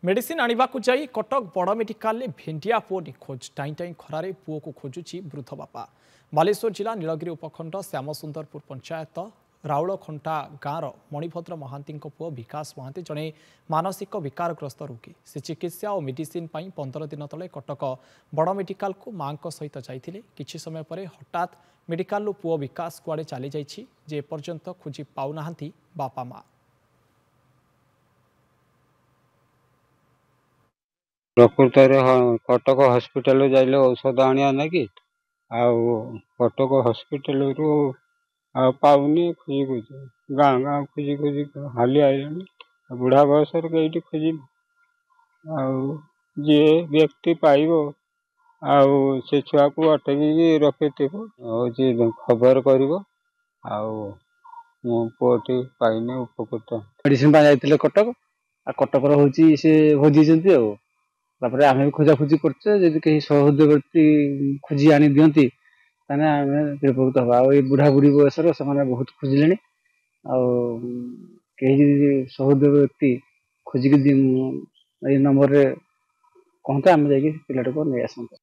Medicine आनिबाकु जाई कटक बड़ medical Bhendiya पुओ निखोज टाई टाई खरारे पुओ को खोजुची वृद्ध बापा। बालेश्वर जिला नीलगिरी उपखंड श्यामसुंदरपुर पंचायत राउलखंटा गाँवर मणिभद्र महांती पुओ विकास महांती जड़े मानसिक विकारग्रस्त रोगी से चिकित्सा और मेडिसिन 15 दिन तले कटक बड़ मेडिकाल को मां सहित जाइथिले। किछि समय पर हठात मेडिकाल पुओ विकास कुआडे चली जाइछि जे एपर्यंत खोजी पाउनाहांती बापा माँ। प्रकृत कटक हॉस्पिटल जाइले औषध आनिया ना कि कटक हॉस्पिटल रु पाऊनी खोजी खोजी गाँ गाँ खोजी खोजी हाली आइलानी बुढ़ा बयस कई खोजी जी व्यक्ति पाइब से छुआ को अटकी रखि खबर कर पुओटी पाइने उपकृत मेडिसिन जाइए कटक कटक से भोजी तापर आम भी खोजाखोजी करते कहीं सहृदय व्यक्ति खोजी आनी दिखती उपकृत हवा। बुढ़ा बुढ़ी बयस से बहुत खोजिले कहीं सहृदय व्यक्ति खोजिक नंबर कहते आम जा पिलाटा को नहीं आसता।